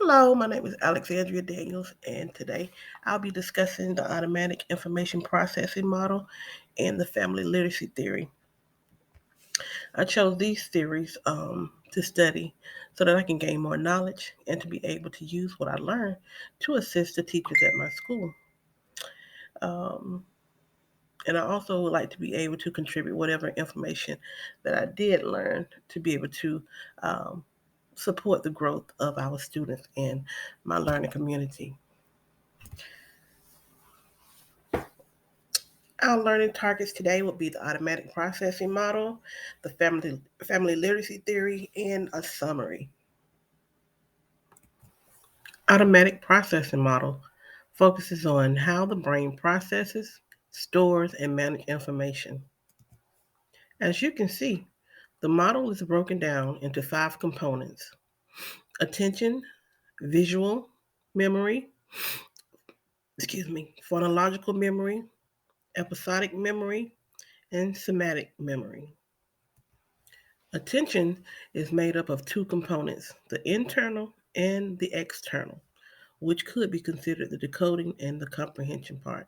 Hello, my name is Alexandria Daniels, and today I'll be discussing the automatic information processing model and the family literacy theory. I chose these theories to study so that I can gain more knowledge and to be able to use what I learned to assist the teachers at my school. Um, and I also would like to be able to contribute whatever information that I did learn to be able to um, support the growth of our students and my learning community. Our learning targets today will be the automatic processing model, the family literacy theory, and a summary. Automatic processing model focuses on how the brain processes, stores, and manages information. As you can see, the model is broken down into 5 components: attention, visual memory, phonological memory, episodic memory, and somatic memory. Attention is made up of 2 components, the internal and the external, which could be considered the decoding and the comprehension part.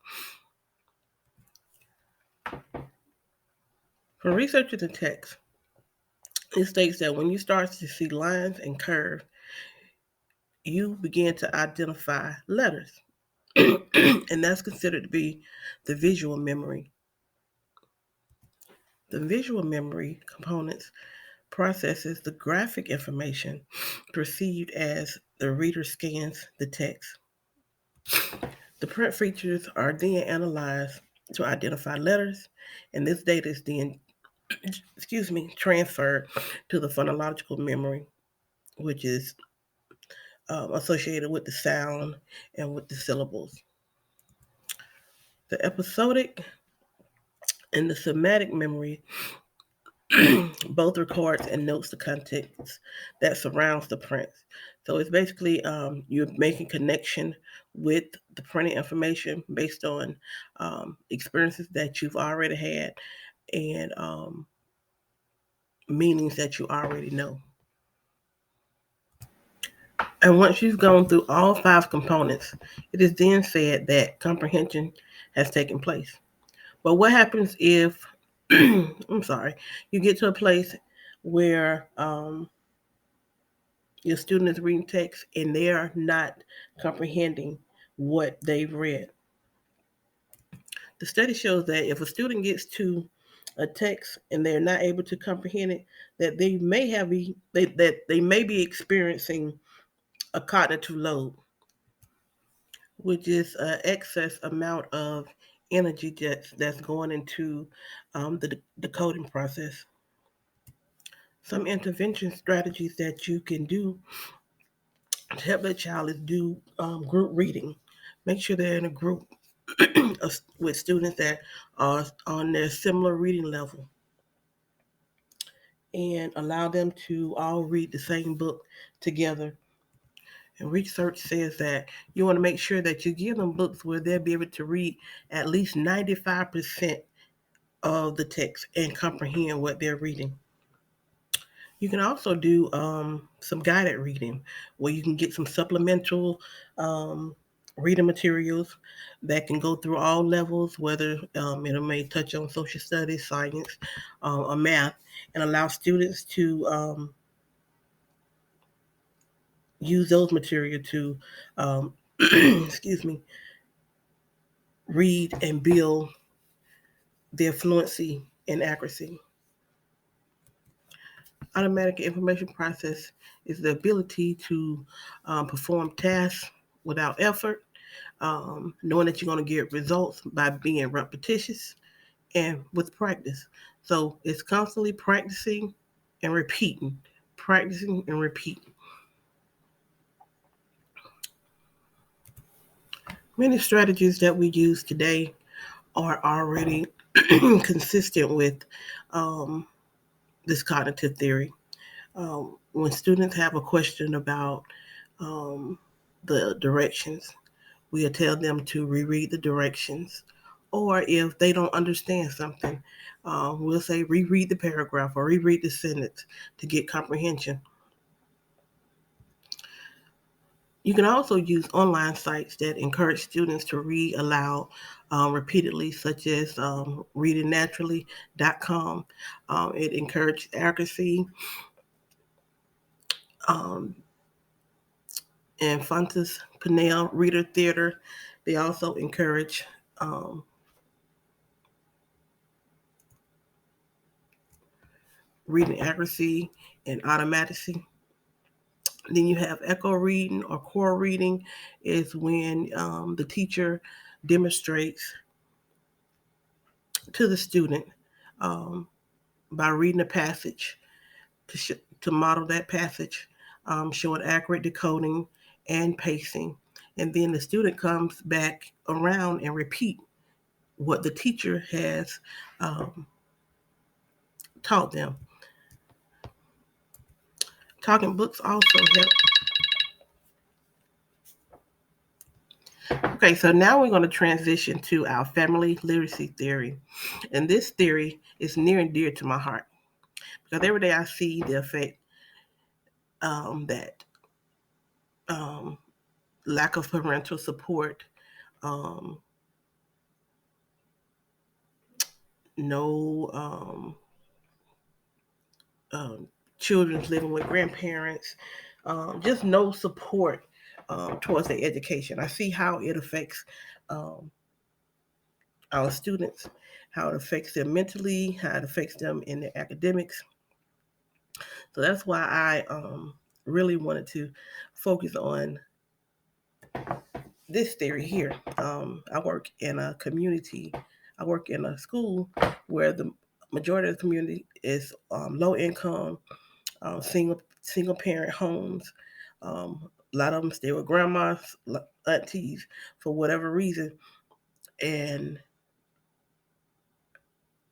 For researchers in text, it states that when you start to see lines and curves, you begin to identify letters, and that's considered to be the visual memory. The visual memory components processes the graphic information perceived as the reader scans the text. The print features are then analyzed to identify letters, and this data is then, transferred to the phonological memory, which is associated with the sound and with the syllables. The episodic and the somatic memory both records and notes the context that surrounds the print. So it's basically you're making connection with the printed information based on experiences that you've already had and meanings that you already know. And once you've gone through all 5 components, it is then said that comprehension has taken place. But what happens if, you get to a place where your student is reading text and they are not comprehending what they've read? The study shows that if a student gets to a text and they're not able to comprehend it, that they may be experiencing a cognitive load, which is an excess amount of energy that's going into the decoding process. Some intervention strategies that you can do to help that child is do group reading. Make sure they're in a group with students that are on their similar reading level and allow them to all read the same book together. And research says that you want to make sure that you give them books where they'll be able to read at least 95% of the text and comprehend what they're reading. You can also do some guided reading where you can get some supplemental um, reading materials that can go through all levels, whether it may touch on social studies, science, or math, and allow students to use those material to, excuse me, read and build their fluency and accuracy. Automatic information process is the ability to perform tasks without effort, knowing that you're going to get results by being repetitious and with practice. So it's constantly practicing and repeating. Many strategies that we use today are already consistent with um, this cognitive theory. When students have a question about um, the directions, we'll tell them to reread the directions. Or if they don't understand something, we'll say reread the paragraph or reread the sentence to get comprehension. You can also use online sites that encourage students to read aloud repeatedly, such as readingnaturally.com. It encourages accuracy. Um, and Fontes Pinnell Reader Theater, they also encourage reading accuracy and automaticity. Then you have echo reading or core reading, is when the teacher demonstrates to the student um, by reading a passage to model that passage, showing accurate decoding and pacing. And then the student comes back around and repeat what the teacher has taught them. Talking books also help. Okay, so now we're going to transition to our family literacy theory. And this theory is near and dear to my heart because every day I see the effect that um, lack of parental support, um, no um, children living with grandparents, just no support towards their education. I see how it affects um, our students, how it affects them mentally, how it affects them in their academics. So that's why I really wanted to focus on this theory here. I work in a community, I work in a school where the majority of the community is low income, single parent homes. A lot of them stay with grandmas, aunties, for whatever reason, and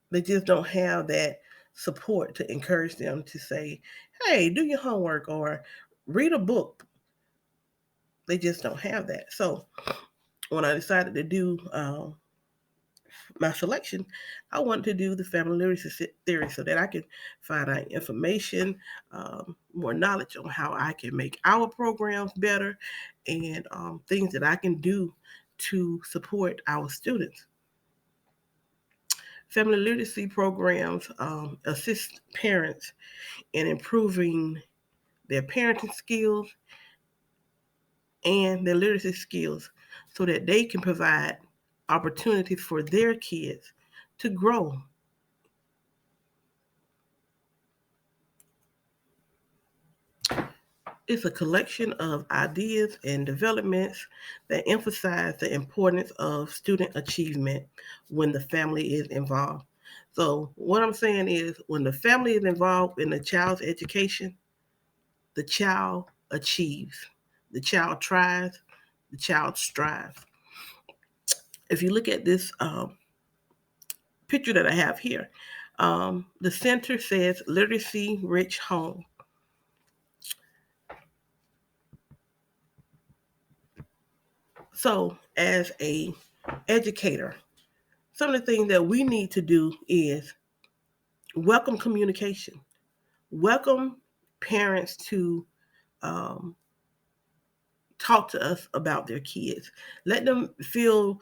they just don't have that support to encourage them to say, "Hey, do your homework," or read a book. They just don't have that. So when I decided to do my selection, I wanted to do the family literacy theory so that I could find out information, more knowledge on how I can make our programs better, and things that I can do to support our students. Family literacy programs assist parents in improving their parenting skills and their literacy skills so that they can provide opportunities for their kids to grow. It's a collection of ideas and developments that emphasize the importance of student achievement when the family is involved. So, what I'm saying is, when the family is involved in the child's education, the child achieves, the child tries, the child strives. If you look at this picture that I have here, the center says literacy rich home. So, as a educator, some of the things that we need to do is welcome communication, welcome parents to um, talk to us about their kids, let them feel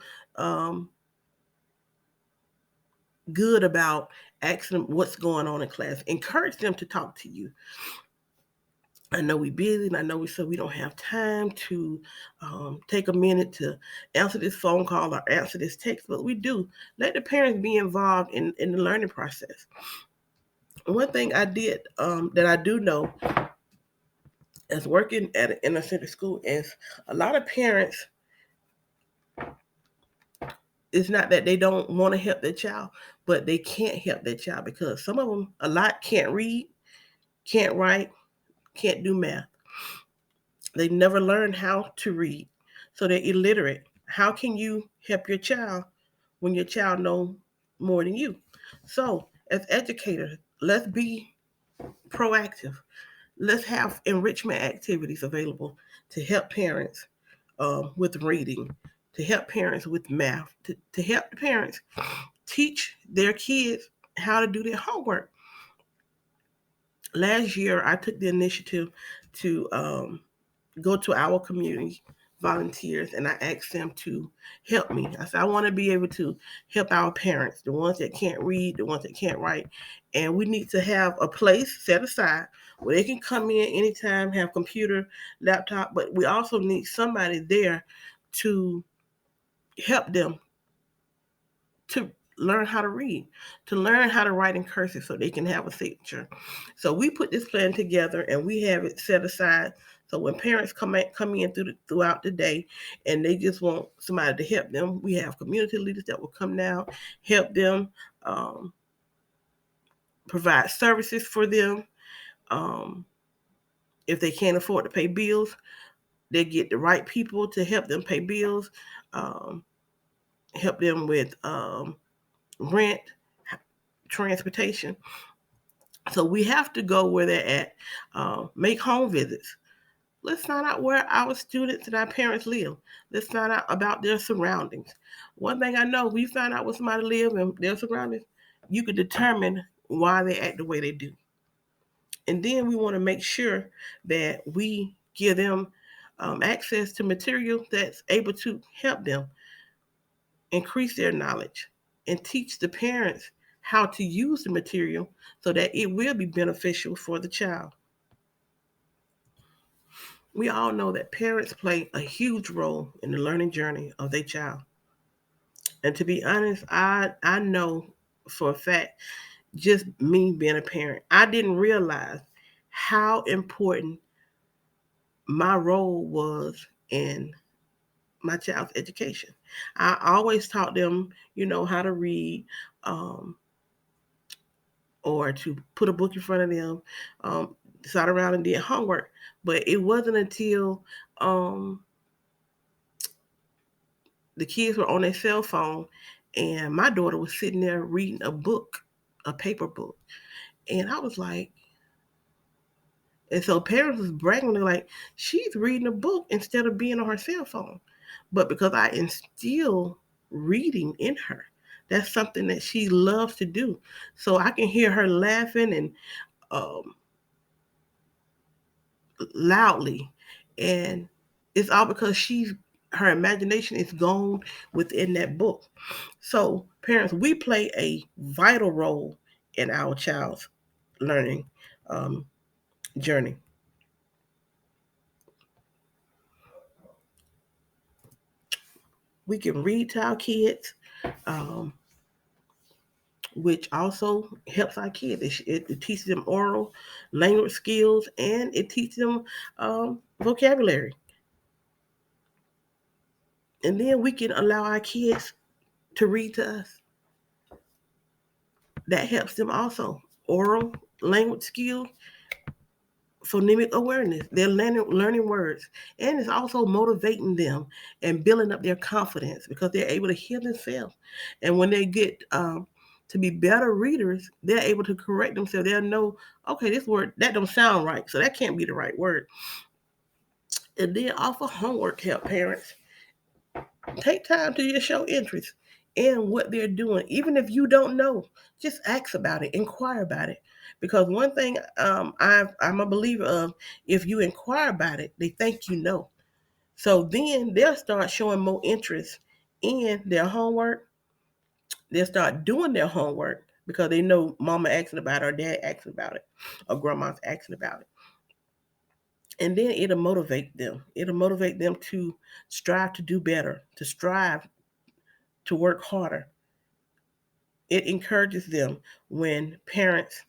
good about asking them what's going on in class, encourage them to talk to you. I know we're busy, and I know we don't have time to take a minute to answer this phone call or answer this text, but we do. Let the parents be involved in the learning process. One thing I did that I do know as working at an inner city school is a lot of parents, it's not that they don't want to help their child, but they can't help their child because some of them, a lot, can't read, can't write, can't do math. They never learned how to read. So they're illiterate. How can you help your child when your child knows more than you? So as educators, let's be proactive. Let's have enrichment activities available to help parents with reading, to help parents with math, to help the parents teach their kids how to do their homework. Last year, I took the initiative to go to our community volunteers and I ask them to help me. I said, I want to be able to help our parents, the ones that can't read, the ones that can't write. And we need to have a place set aside where they can come in anytime, have computer, laptop, but we also need somebody there to help them to learn how to read, to learn how to write in cursive so they can have a signature. So we put this plan together and we have it set aside. So when parents come in throughout the day and they just want somebody to help them, we have community leaders that will come down, help them, um, provide services for them. Um, if they can't afford to pay bills, they get the right people to help them pay bills, um, help them with rent, transportation. So we have to go where they're at, make home visits. Let's find out where our students and our parents live. Let's find out about their surroundings. One thing I know, we find out where somebody lives and their surroundings, you can determine why they act the way they do. And then we want to make sure that we give them access to material that's able to help them increase their knowledge and teach the parents how to use the material so that it will be beneficial for the child. We all know that parents play a huge role in the learning journey of their child. And to be honest, I know for a fact, just me being a parent, I didn't realize how important my role was in my child's education. I always taught them, how to read, um, or to put a book in front of them, sat around and did homework. But it wasn't until the kids were on their cell phone and my daughter was sitting there reading a book, a paper book. And I was like, and so parents was bragging, they're like, she's reading a book instead of being on her cell phone. But because I instill reading in her, that's something that she loves to do. So I can hear her laughing and um, loudly. And it's all because her imagination is gone within that book. So parents, we play a vital role in our child's learning um, journey. We can read to our kids, um, which also helps our kids. It teaches them oral language skills and it teaches them vocabulary. And then we can allow our kids to read to us. That helps them also. Oral language skills, phonemic awareness. They're learning words. And it's also motivating them and building up their confidence because they're able to hear themselves. And when they get to be better readers, they're able to correct themselves. They'll know, okay, this word, that don't sound right. So that can't be the right word. And then offer homework help parents. Take time to just show interest in what they're doing. Even if you don't know, just ask about it, inquire about it. Because one thing I'm a believer of, if you inquire about it, they think you know. So then they'll start showing more interest in their homework. They'll start doing their homework because they know mama asking about it or dad asking about it or grandma's asking about it. And then it'll motivate them. It'll motivate them to strive to do better, to strive to work harder. It encourages them when parents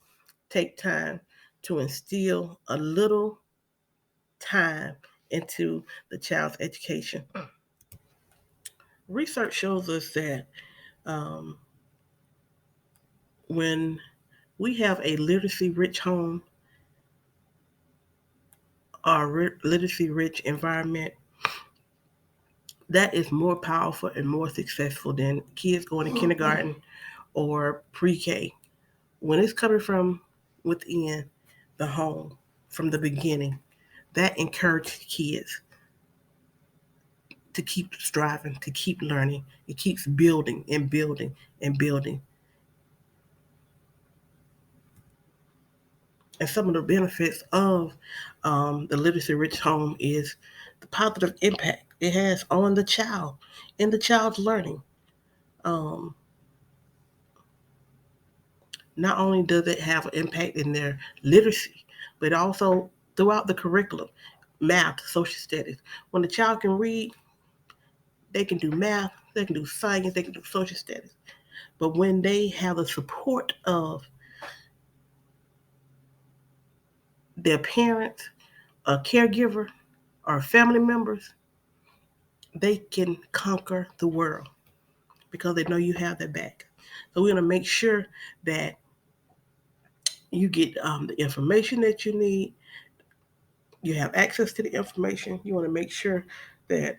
take time to instill a little time into the child's education. Research shows us that um, when we have a literacy rich home or literacy rich environment, that is more powerful and more successful than kids going to kindergarten or pre-K. When it's coming from within the home from the beginning, that encourages kids to keep striving, to keep learning. It keeps building and building and building. And some of the benefits of the literacy rich home is the positive impact it has on the child and the child's learning. Um, Not only does it have an impact in their literacy, but also throughout the curriculum, math, social studies. When the child can read, they can do math, they can do science, they can do social studies. But when they have the support of their parents, a caregiver, or family members, they can conquer the world because they know you have their back. So we're going to make sure that you get the information that you need. You have access to the information. You want to make sure that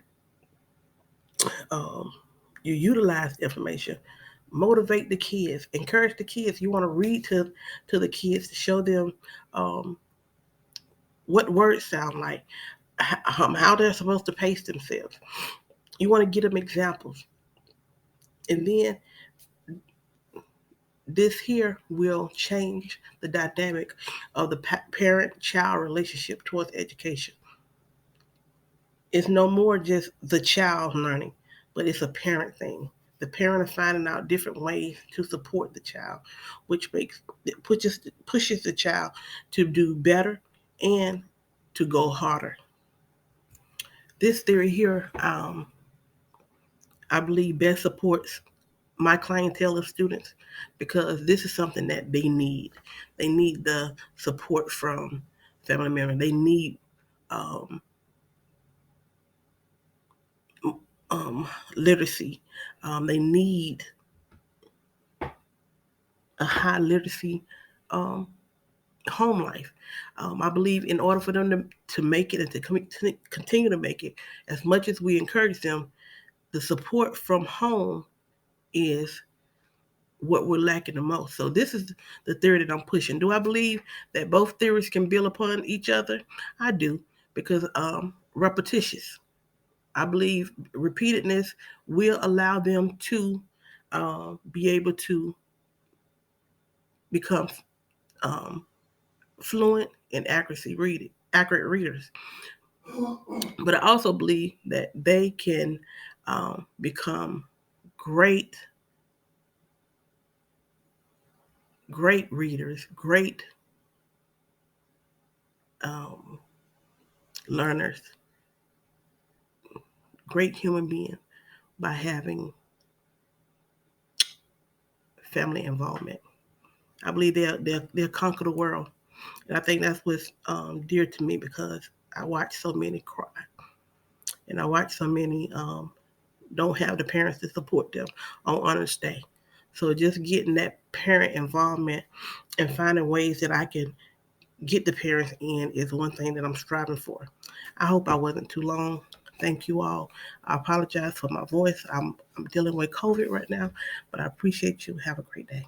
um, you utilize the information. Motivate the kids. Encourage the kids. You want to read to the kids to show them what words sound like, how they're supposed to pace themselves. You want to give them examples. And then this here will change the dynamic of the parent-child relationship towards education. It's no more just the child learning, but it's a parent thing. The parent is finding out different ways to support the child, which pushes the child to do better and to go harder. This theory here, I believe, best supports my clientele of students because this is something that they need. They need the support from family members. They need um, literacy. They need a high literacy um, home life. I believe in order for them to make it and to continue to make it, as much as we encourage them, the support from home is what we're lacking the most. So this is the theory that I'm pushing. Do I believe that both theories can build upon each other? I do, because repetitious. I believe repeatedness will allow them to be able to become fluent in accurate readers. But I also believe that they can become great, great readers, great um, learners, great human beings by having family involvement. I believe they'll conquer the world, and I think that's what's dear to me because I watch so many cry, and I watch so many don't have the parents to support them on honest day. So just getting that parent involvement and finding ways that I can get the parents in is one thing that I'm striving for. I hope I wasn't too long. Thank you all. I apologize for my voice. I'm dealing with COVID right now, but I appreciate you. Have a great day.